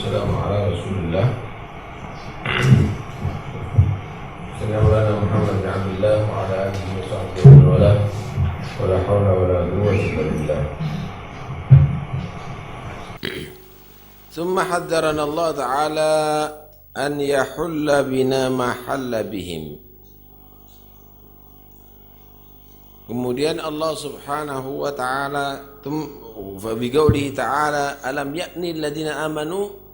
والسلام على رسول الله سيدنا مولانا محمد بن عبد الله وعلى آله وصحبه ومن والاه ولا حول ولا قوة إلا بالله. ثم حذرنا الله تعالى أن يحل بنا ما حل بهم. Kemudian Allah Subhanahu wa taala biqaulihi ta'ala alam ya'ni alladziina amanu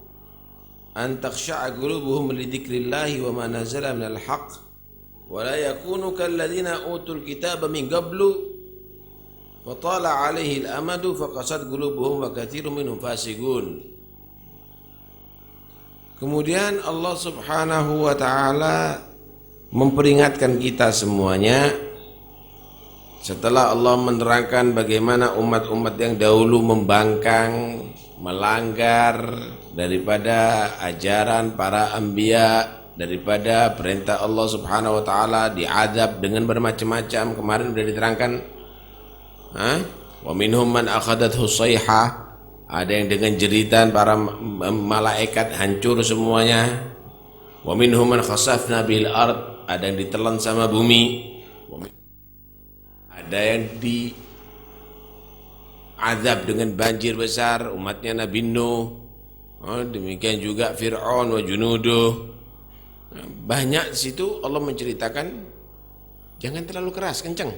an takhsha'a qulubuhum li dzikrillahi wa ma nazala minal haqq wa la yakunu kalladziina utul kitaba min qablu fa tala 'alaihil amadu fa qasat qulubuhum wa katsirun minhum fasiqun. Kemudian Allah Subhanahu wa taala memperingatkan kita semuanya setelah Allah menerangkan bagaimana umat-umat yang dahulu membangkang, melanggar daripada ajaran para anbiya, daripada perintah Allah Subhanahu wa taala, diazab dengan bermacam-macam. Kemarin sudah diterangkan, wa minhum man akhadathu sayhah, ada yang dengan jeritan para malaikat hancur semuanya. Wa minhum man khasafna bil ard, ada yang ditelan sama bumi. Ada yang diazab dengan banjir besar, umatnya Nabi Nuh. Demikian juga Fir'aun wa junuduh. Banyak di situ Allah menceritakan jangan terlalu keras, kencang.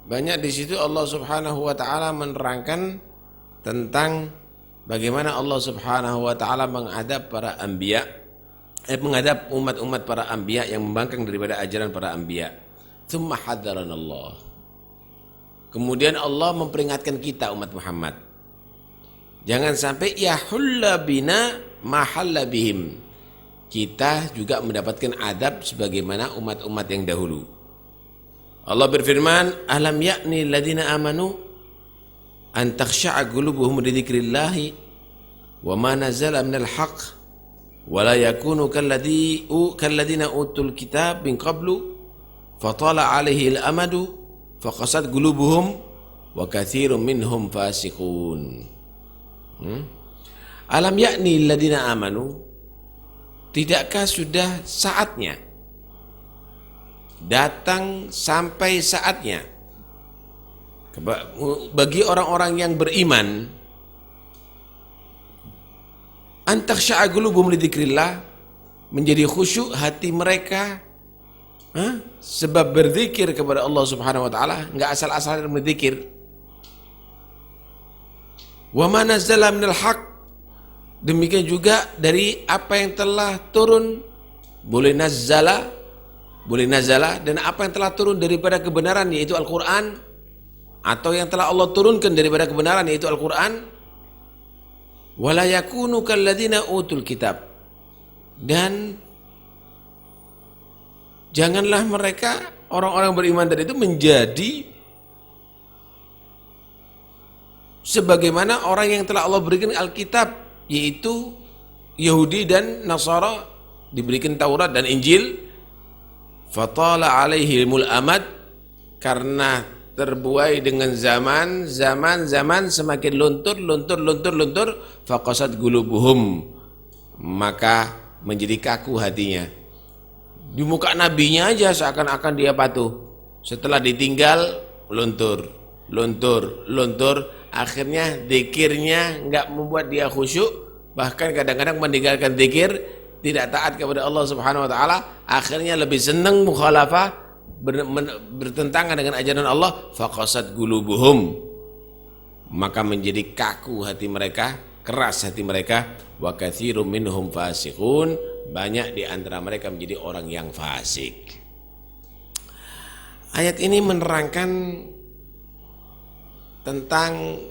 Banyak di situ Allah Subhanahu wa taala menerangkan tentang bagaimana Allah Subhanahu wa taala mengadab para anbiya, mengadab umat-umat para anbiya yang membangkang daripada ajaran para anbiya. Tsumma hadzarana Allah. Kemudian Allah memperingatkan kita umat Muhammad. Jangan sampai yahulla bina ma halla bihim. Kita juga mendapatkan adab sebagaimana umat-umat yang dahulu. Allah berfirman, "Alam ya'ni alladziina amanu an takhsha'a qulubuhum li dzikrillahi wa ma nazala minal haqq wa la yakunu kalladziina utul kitab min qablu fatala alaihi al-amadu faqasat qulubuhum wa katsirun minhum fasiqun." Alam yakni alladziina amanu, tidakkah sudah saatnya, datang sampai saatnya bagi orang-orang yang beriman an takhsha'a qulubuhum li dzikrillah, menjadi khusyuk hati mereka sebab berzikir kepada Allah Subhanahu wa taala, enggak asal-asalan berzikir. Wa ma nazzala minal haqq, demikian juga dari apa yang telah turun, boleh nazala dan apa yang telah turun daripada kebenaran yaitu Al-Qur'an, atau yang telah Allah turunkan daripada kebenaran yaitu Al-Qur'an. Wala yakunu kalladzina utul kitab, dan janganlah mereka orang-orang beriman tadi itu menjadi sebagaimana orang yang telah Allah berikan Alkitab, yaitu Yahudi dan Nasara, diberikan Taurat dan Injil. Fatala alaihimul amad, karena terbuai dengan zaman semakin luntur, faqasat qulubuhum, maka menjadi kaku hatinya. Di muka nabinya aja seakan-akan dia patuh, setelah ditinggal luntur, akhirnya zikirnya enggak membuat dia khusyuk, bahkan kadang-kadang meninggalkan zikir, tidak taat kepada Allah Subhanahu wa taala, akhirnya lebih senang mukhalafah, bertentangan dengan ajaran Allah. Faqasat qulubuhum, maka menjadi kaku hati mereka, keras hati mereka. Wa katsirun minhum fasiqun, banyak di antara mereka menjadi orang yang fasik. Ayat ini menerangkan tentang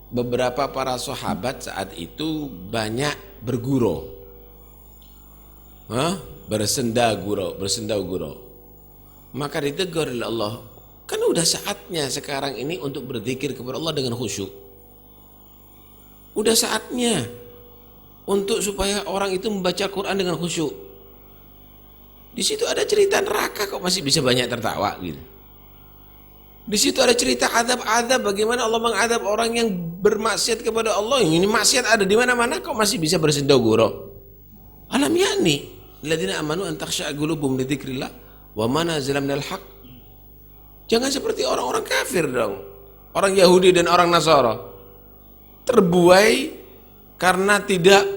beberapa para sahabat saat itu banyak bergurau, bersenda gurau. Maka ditegur oleh Allah, kan udah saatnya sekarang ini untuk berzikir kepada Allah dengan khusyuk. Udah saatnya untuk supaya orang itu membaca Quran dengan khusyuk. Di situ ada cerita neraka kok masih bisa banyak tertawa gitu. Di situ ada cerita adab-adab, bagaimana Allah mengadab orang yang bermaksiat kepada Allah. Ini maksiat ada di mana-mana, kok masih bisa bersendogoro? Alam yakni alladzina amanu an takhsha'a qulubuhum li dzikrillah wa ma nazala minal haqq. Jangan seperti orang-orang kafir dong. Orang Yahudi dan orang Nasara terbuai karena tidak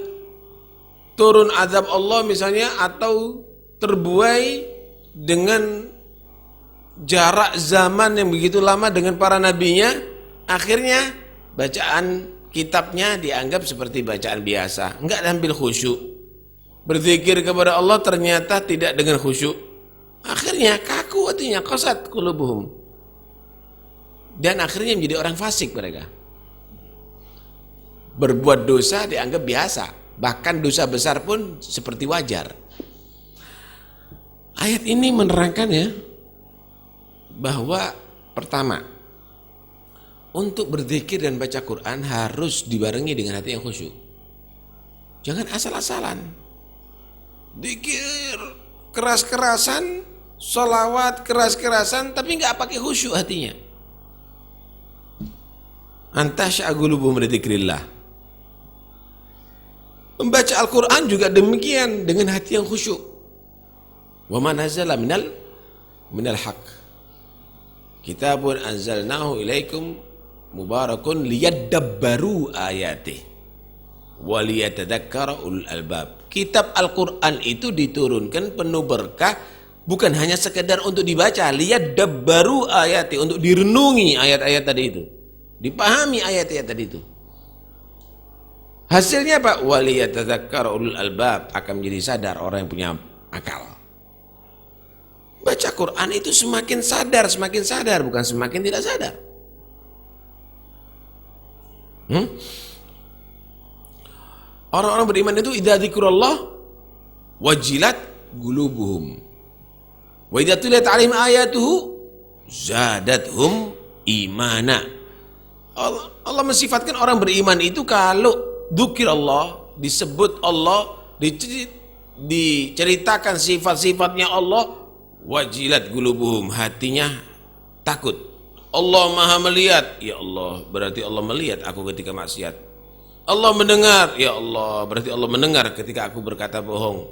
turun azab Allah misalnya, atau terbuai dengan jarak zaman yang begitu lama dengan para nabinya, akhirnya bacaan kitabnya dianggap seperti bacaan biasa, enggak ambil khusyuk. Berzikir kepada Allah ternyata tidak dengan khusyuk, akhirnya kaku hatinya, qasat qulubuhum, dan akhirnya menjadi orang fasik mereka. Berbuat dosa dianggap biasa, bahkan dosa besar pun seperti wajar. Ayat ini menerangkan ya, bahwa pertama, untuk berzikir dan baca Quran harus dibarengi dengan hati yang khusyuk. Jangan asal-asalan zikir keras-kerasan, sholawat keras-kerasan, tapi nggak pakai khusyuk hatinya. Antasya qulubuhum li dzikrillah. Membaca Al-Quran juga demikian, dengan hati yang khusyuk. Wa ma nazala minal haqq. Kitabun anzalnahu ilaikum mubarakun liyadabbaru ayatih wa liyatadzakkara ulul albab. Kitab Al-Quran itu diturunkan penuh berkah, bukan hanya sekedar untuk dibaca, liyadabbaru ayatih, untuk direnungi ayat-ayat tadi itu, dipahami ayat-ayat tadi itu. Hasilnya apa? Wa liyatadzakkara ulul albab, akan menjadi sadar orang yang punya akal. Baca Quran itu semakin sadar, bukan semakin tidak sadar. Orang-orang beriman itu idza dzikrullah wajilat qulubuhum wa idza tuliyat 'alaihim ayatuhu zadathum imana. Allah mensifatkan orang beriman itu kalau dzikir Allah, disebut Allah, diceritakan sifat-sifatnya Allah, wajilat qulubuhum, hatinya takut. Allah Maha melihat, ya Allah, berarti Allah melihat aku ketika maksiat. Allah mendengar, ya Allah, berarti Allah mendengar ketika aku berkata bohong.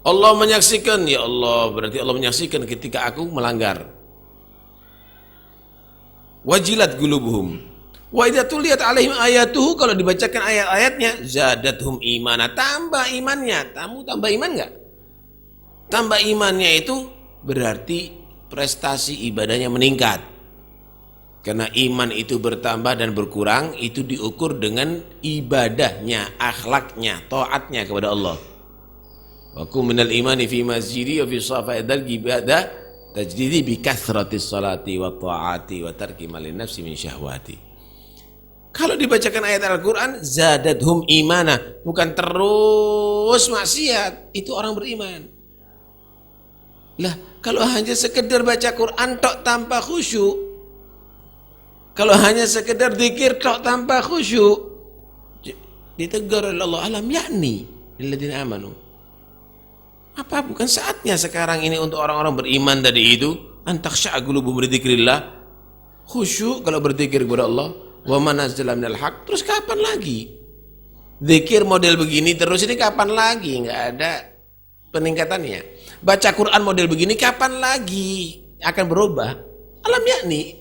Allah menyaksikan, ya Allah, berarti Allah menyaksikan ketika aku melanggar. Wajilat qulubuhum wa idza tuliyat 'alaihim ayatuhu, kalau dibacakan ayat-ayatnya, zadathum imana, tambah imannya. Kamu tambah iman enggak? Tambah imannya itu berarti prestasi ibadahnya meningkat. Karena iman itu bertambah dan berkurang, itu diukur dengan ibadahnya, akhlaknya, taatnya kepada Allah. Wa kum minal imani fi masjidi wa fi safa'idal ibadah tajdidi bi kathratis salati wa ta'ati wa tarki malin nafsi min syahwati. Kalau dibacakan ayat Al-Quran, zadathum imana, bukan terus maksiat, itu orang beriman. Lah, kalau hanya sekedar baca Quran tok tanpa khusyuk, kalau hanya sekedar zikir tok tanpa khusyuk, ditegur oleh Allah, alam yakni lilladzina amanu. Apa bukan saatnya sekarang ini untuk orang-orang beriman tadi itu, an takhsha'a qulubuhum li dzikrillah, khusyuk kalau berzikir kepada Allah, wa ma nazala minal haqq. Terus kapan lagi? Zikir model begini terus ini kapan lagi? Enggak ada peningkatannya. Baca Quran model begini kapan lagi akan berubah? Alam yakni.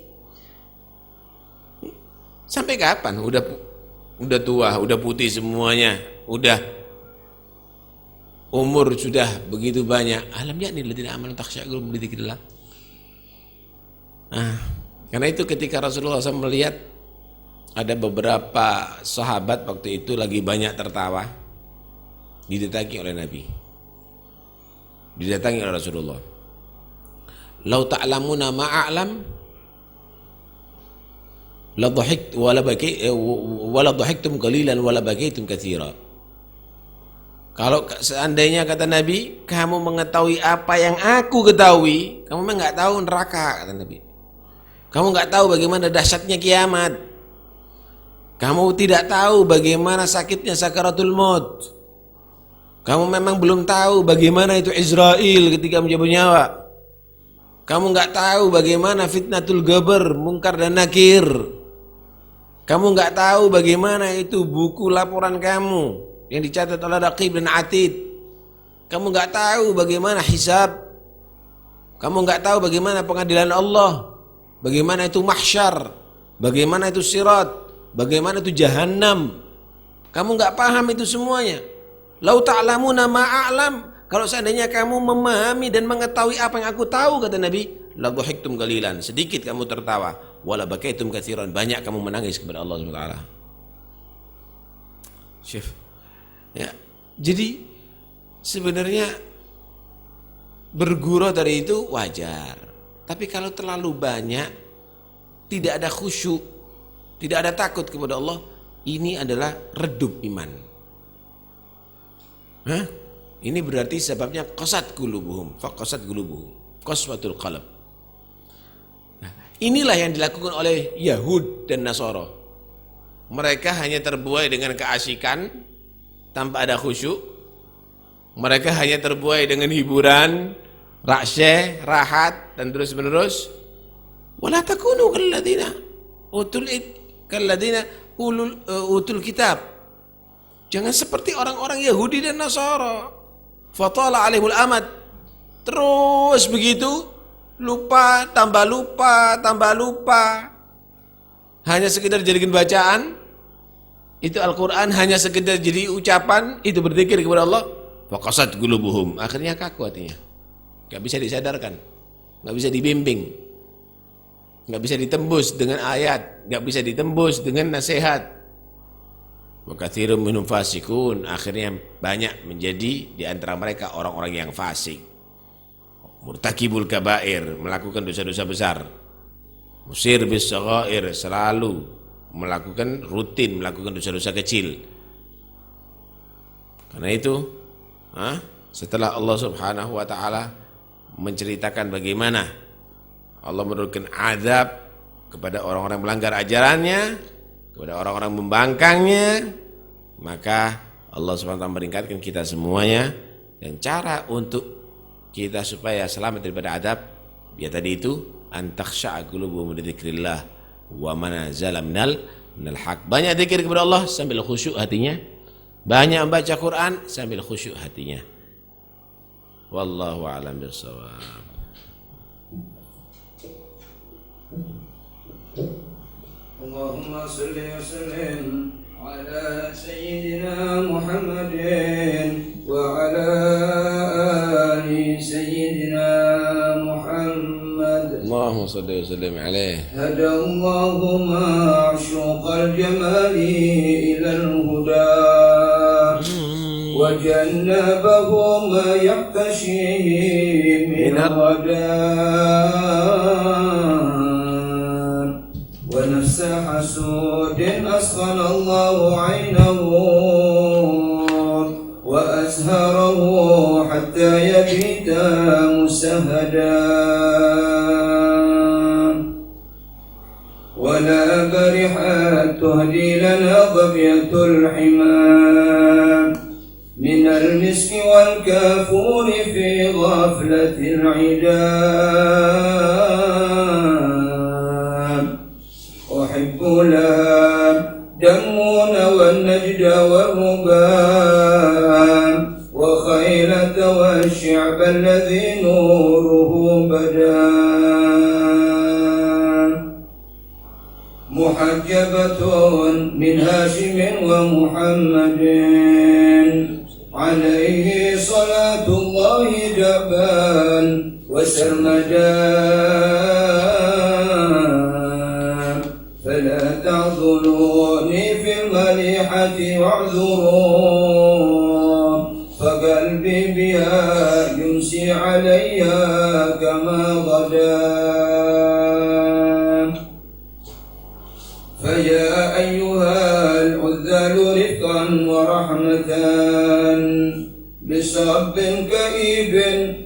Sampai kapan? Udah tua, udah putih semuanya, udah umur sudah begitu banyak. Alam yakni alladzina amanu takhsha'a qulubuhum li dzikrillah. Karena itu ketika Rasulullah SAW melihat ada beberapa sahabat waktu itu lagi banyak tertawa, didatangi oleh Nabi, didatangi oleh Rasulullah. Lau ta'lamuna ma'a'lam la dhahik wala dhahiktum qalilan wala bakaitum katsira. Kalau seandainya, kata Nabi, kamu mengetahui apa yang aku ketahui, kamu memang enggak tahu neraka, kata Nabi. Kamu enggak tahu bagaimana dahsyatnya kiamat. Kamu tidak tahu bagaimana sakitnya sakaratul maut. Kamu memang belum tahu bagaimana itu Israel ketika mencabut nyawa. Kamu nggak tahu bagaimana fitnatul gabar, mungkar dan nakir. Kamu nggak tahu bagaimana itu buku laporan kamu yang dicatat oleh Raqib dan Atid. Kamu nggak tahu bagaimana hisab. Kamu nggak tahu bagaimana pengadilan Allah. Bagaimana itu mahsyar. Bagaimana itu sirat. Bagaimana itu jahannam. Kamu nggak paham itu semuanya. Lau ta'lamuna ma'a'lam. Kalau seandainya kamu memahami dan mengetahui apa yang aku tahu, kata Nabi, la dhahiktum qalilan, sedikit kamu tertawa, wala bakaitum katsiran, banyak kamu menangis kepada Allah Subhanahu wa taala. Syekh. Ya. Jadi sebenarnya bergurau dari itu wajar. Tapi kalau terlalu banyak, tidak ada khusyuk, tidak ada takut kepada Allah, ini adalah redup iman. Hah? Ini berarti sebabnya qasat qulubuhum, faqasat qulubuhum, qaswatul qalb. Nah, inilah yang dilakukan oleh Yahud dan Nasara. Mereka hanya terbuai dengan keasikan tanpa ada khusyuk. Mereka hanya terbuai dengan hiburan, rasyeh, rahat dan terus menerus. Wala takunu kalladzina utul kitab. Jangan seperti orang-orang Yahudi dan Nasara. Fatala alaihul amad. Terus begitu, lupa, tambah lupa, tambah lupa. Hanya sekedar jadikan bacaan. Itu Al-Quran hanya sekedar jadi ucapan. Itu berzikir kepada Allah. Faqasat qulubuhum. Akhirnya kaku hatinya. Gak bisa disadarkan. Gak bisa dibimbing. Gak bisa ditembus dengan ayat. Gak bisa ditembus dengan nasihat. Wa katsirun minhum fasikun. Akhirnya banyak menjadi di antara mereka orang-orang yang fasik. Murtakibul kabair, melakukan dosa-dosa besar. Musir bis saghair, selalu melakukan rutin melakukan dosa-dosa kecil. Karena itu, setelah Allah Subhanahu wa taala menceritakan bagaimana Allah menurunkan azab kepada orang-orang melanggar ajarannya, kepada orang-orang membangkangnya, maka Allah SWT memperingatkan kita semuanya, dan cara untuk kita supaya selamat daripada adab, ya tadi itu, antakhsha'a qulubuhum li dzikrillah wa ma nazala minal haq. Banyak zikir kepada Allah sambil khusyuk hatinya, banyak membaca Quran sambil khusyuk hatinya. Wallahu a'lam bishawab. اللهم صل وسلم على سيدنا محمد وعلى آل سيدنا محمد. اللهم صل وسلم عليه. هدى الله معشوق الجمال إلى الهدى وجنبه ما يحتشيه من الردى ونفس حسود أسخن الله عينه وأزهره حتى يبيت مسهدا ولا برحت تهدي لنا ظبية الحمام من المسك والكافور في غفلة العدام أحب لها دمون والنجد والربان وخيلة والشعب الذي نوره بدا محجبة من هاشم ومحمد عليه صلاة الله جبان وسرمدا فلا تعذلوني في المليحة واعذرون فقلبي بها يمسي علي كما غدا فيا أيها العذال رفقا ورحمة بصب كئيب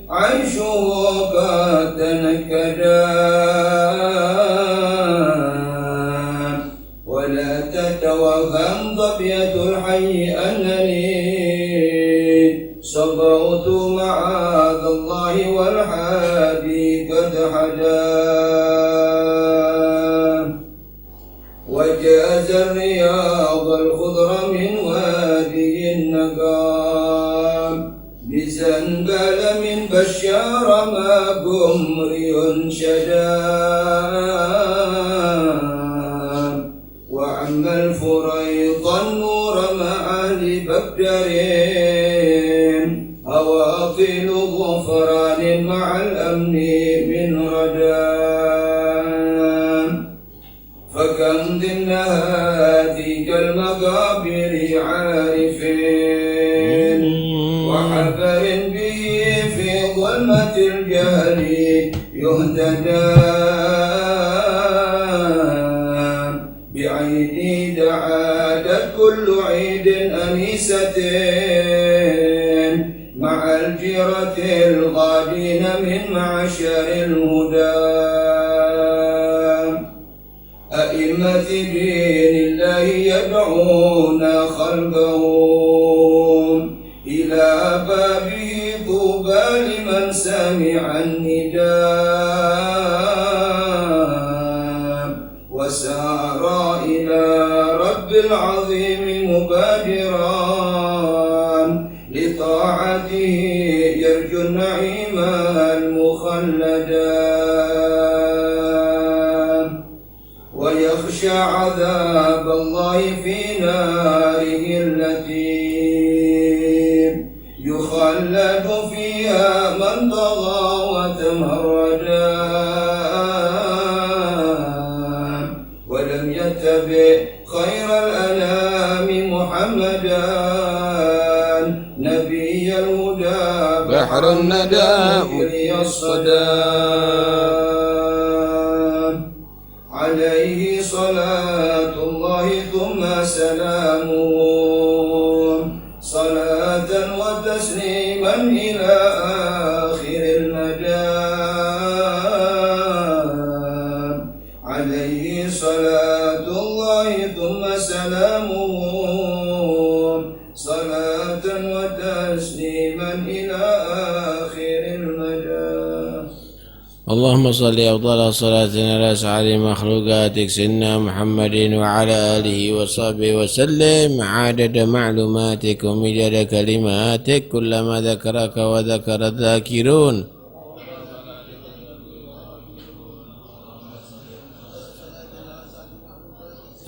عيشه قد تنكدا ولا تتوهم ضبية الحي أنني صبغت معاذ الله والحادي فتحداه وجاز الرياض الخضر من وادي النقام بزنبل من بشار ما قمري شدام وعم الفريط النور مع لبكرين أواطل غفران مع الأمن من ردام فكم ضمن هذه المقابر عارفين وحفر به في ظلمة الجهل يهتدى بعيني دعادت كل عيد أنيسة مع الجيرة الغادين من معشر الهدى أئمة دين الله يدعون خلقهم إلى بابه طوبى لمن سمع النداء وسار إلى رب العظيم مبادرا لطاعته يرجو النعيم المخلدا ويخشى عذاب الله في ناره التي يخلد فيها من طغى وتمردا ولم يتبع خير الأنام محمدا نبي الهدى بحر الندى مجري الصدام عليه صلاة الله ثم سلامه صلاة وتسليما إلى آخر المدام عليه صلاة الله ثم سلامه صلاة وتسليما إلى آخر المدام اللهم صل أفضل صلاة على أسعد مخلوقاتك سيدنا محمد وعلى آله وصحبه وسلم عدد معلوماتك ومدد كلماتك كلما ذكرك وذكر الذاكرون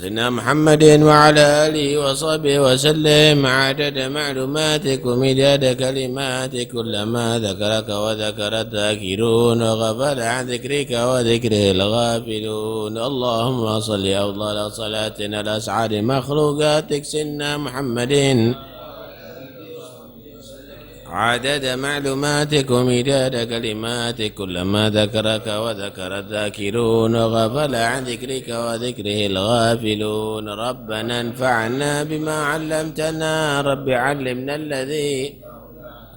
سيدنا محمد وعلى آله وصحبه وسلم عدد معلوماتك ومداد كلماتك كلما ذكرك وذكر الذاكرون وغفل عن ذكرك وذكره الغافلون اللهم صل أفضل صلاة على أسعد مخلوقاتك سيدنا محمد عدد معلوماتك ومداد كلماتك كلما ذكرك وذكر الذاكرون وغفل عن ذكرك وذكره الغافلون ربنا انفعنا بما علمتنا رب علمنا الذي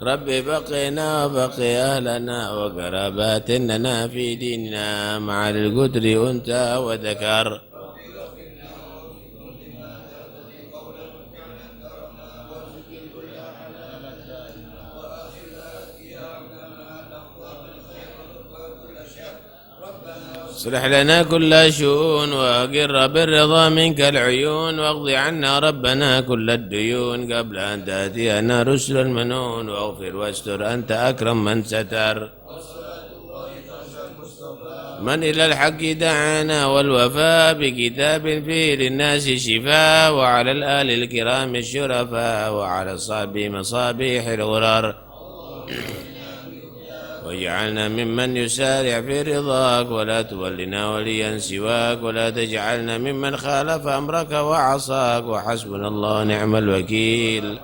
رب بقنا وبقي أهلنا وقراباتنا في ديننا مع القدر أنت وذكر اصلح لنا كل شؤون وأقر بالرضا منك العيون واقض عنا ربنا كل الديون قبل أن تأتينا رسل المنون واغفر واستر أنت أكرم من ستر من إلى الحق دعانا والوفاء بكتاب فيه للناس شفاء وعلى الآل الكرام الشرفاء وعلى الصحب مصابيح الغرر واجعلنا ممن يسارع في رضاك ولا تولنا وليا سواك ولا تجعلنا ممن خالف أمرك وعصاك وحسبنا الله ونعم الوكيل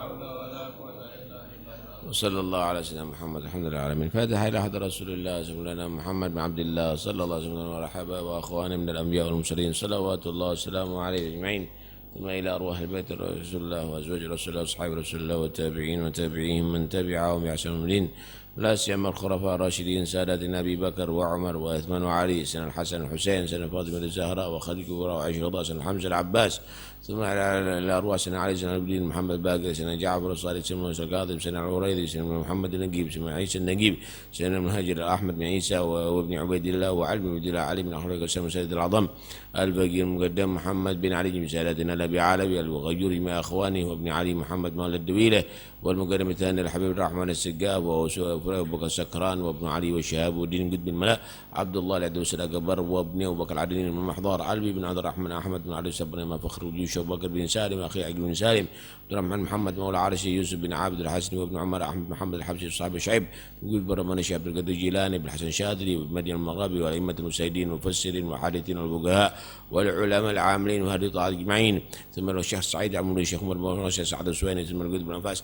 وصلى الله على سيدنا محمد الحمد لله العالمين فاتحة إلى حضرة رسول الله سيدنا محمد بن عبد الله صلى الله عليه وسلم ورحبه وأخوانه من الأنبياء والمرسلين صلوات الله وسلامه عليه أجمعين ثم إلى أرواح البيت رسول الله وأزواج رسول الله وأصحاب رسول الله والتابعين وتابعيهم من تبعهم بإحسان الدين لا سيما الخلفاء الراشدين سادتنا أبي بكر وعمر وعثمان وعلي، سيدنا الحسن الحسين، سيدنا فاطمة الزهراء وخديجة الكبرى وعائشة الرضا، سيدنا حمزة العباس، ثم على أرواح سيدنا علي، سيدنا الدين محمد باقر، سيدنا جعفر الصادق، سيدنا موسى الكاظم، سيدنا العريضي، سيدنا محمد النجيب، سيدنا عيسى النجيب، سيدنا المهاجر أحمد بن عيسى وابن عبيد الله وعلي بن عبد الله، علي بن أخرج السلام سيد العظم الفقير المقدم محمد بن علي بن سادتنا الأبي علوي الغيور مع أخوانه وابن علي محمد مولى الدويلة، والمقدم الثاني الحبيب الرحمن السقاف وأبو بكر السكران وابن علي والشهاب والدين قطب الملاء عبد الله العدوس الأكبر وابنه أبو بكر العدنين من محضار علوي بن عبد الرحمن أحمد بن علي سبنا ما فخر الجيوش أبو بكر بن سالم أخي عقل بن سالم عبد الرحمن محمد مولى عرشي يوسف بن عابد الحسن وابن عمر أحمد محمد الحبشي الصحابي شعيب يقول برمان الشيخ عبد القادر الجيلاني بن حسن شاذلي ومدين المغربي والأئمة المجتهدين والمفسرين والمحدثين والفقهاء والعلماء العاملين وهذه طاعة أجمعين، ثم الشيخ سعيد عمرو الشيخ عمر بن الشيخ سعد السويني، ثم القدس بن أنفاس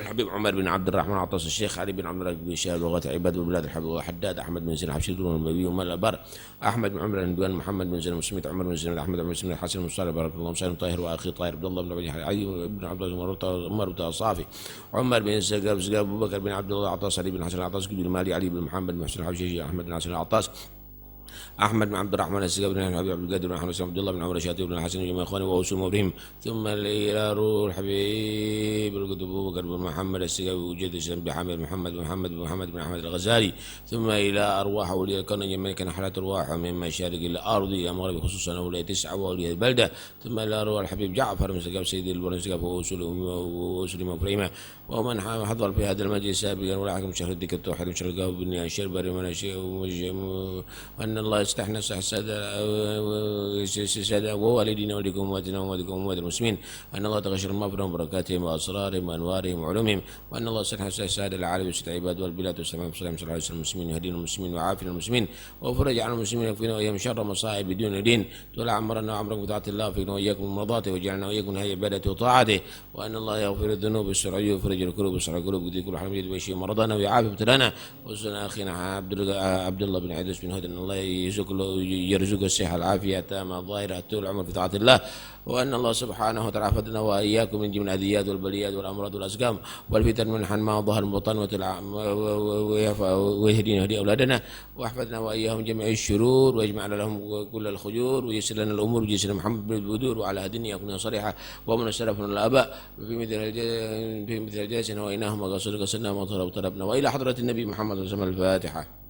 الحبيب عمر بن عبد الرحمن عطاس، الشيخ علي بن عبد الله بن شهاب لغة عباد البلاد الحبيب وحداد، أحمد بن سين حبشي دون النبي ومال الأبر، أحمد بن عمر الهندوان، محمد بن سين مسميت، عمر بن سين، أحمد بن سين الحسن المصطفى بارك الله مسالم طاهر وأخي طاهر عبد الله بن علي بن عبد الله عمر بن الصافي، عمر بن سقاف أبو بكر بن عبد الله عطاس، علي بن حسن العطاس، بن مالي، علي بن محمد بن حسن الحبشي، أحمد بن حسن العطاس، أحمد بن عبد الرحمن السقاف بن حبيب عبد القادر بن حسن عبد الله بن عمر الشاطئ بن الحسن وجميع إخوانه وأوسهم وبرهم، ثم إلى روح الحبيب القدس أبو بكر بن محمد السقاف وجد بحامد محمد بن محمد بن محمد بن أحمد الغزالي، ثم إلى أرواح أولياء الكون جميع كان حالات أرواح من مشارق الأرض إلى مغرب خصوصا أولياء 9 وأولياء البلدة، ثم إلى أرواح الحبيب جعفر بن السقاف سيد الولد السقاف وأوسلم وفريمة ومن حضر في هذا المجلس سابقا ولاحقا من شهر الدكة التوحيد من شهر القهوة بن الشربري وأن الله يستحنا السادة ووالدينا ولكم أمواتنا وأمواتكم وأموات المسلمين، أن الله تغشر مغفرهم وبركاتهم وأسرارهم وأنوارهم وعلومهم، وأن الله يستحنا السادة العالم والسادة العباد والبلاد والسلام صلى الله عليه وسلم المسلمين ويهدينا المسلمين وعافنا المسلمين وفرج عن المسلمين ويكفينا وإياهم شر مصائب بدون دين، طول عمرنا وعمركم بطاعة الله وفينا وإياكم من مرضاته وجعلنا وإياكم هذه عبادته وطاعته، وأن الله يغفر الذنوب السرعية ويفرج الكروب ويسرع القلوب ويدي كل حرم يد ويشفي مرضنا ويعافي ابتلانا، وصلنا أخينا عبد الله بن عيدس بن هدى، أن الله يرزق الصحة العافية التامة الظاهرة طول العمر في طاعة الله، وأن الله سبحانه وتعالى حفظنا وإياكم من جميع الأذيات والبليات والأمراض والأسقام والفتن من حن ما ظهر البطن ويهدينا ويهدي أولادنا وأحفظنا وإياهم جميع الشرور ويجمعنا لهم كل الخيور ويسر لنا الأمور ويجسر محمد بالبدور وعلى هدينا يكون صريحة ومن السلف من الآباء في مثل الجلسة وإناهم وقصرنا وطلبنا وإلى حضرة النبي محمد صلى الله عليه وسلم الفاتحة.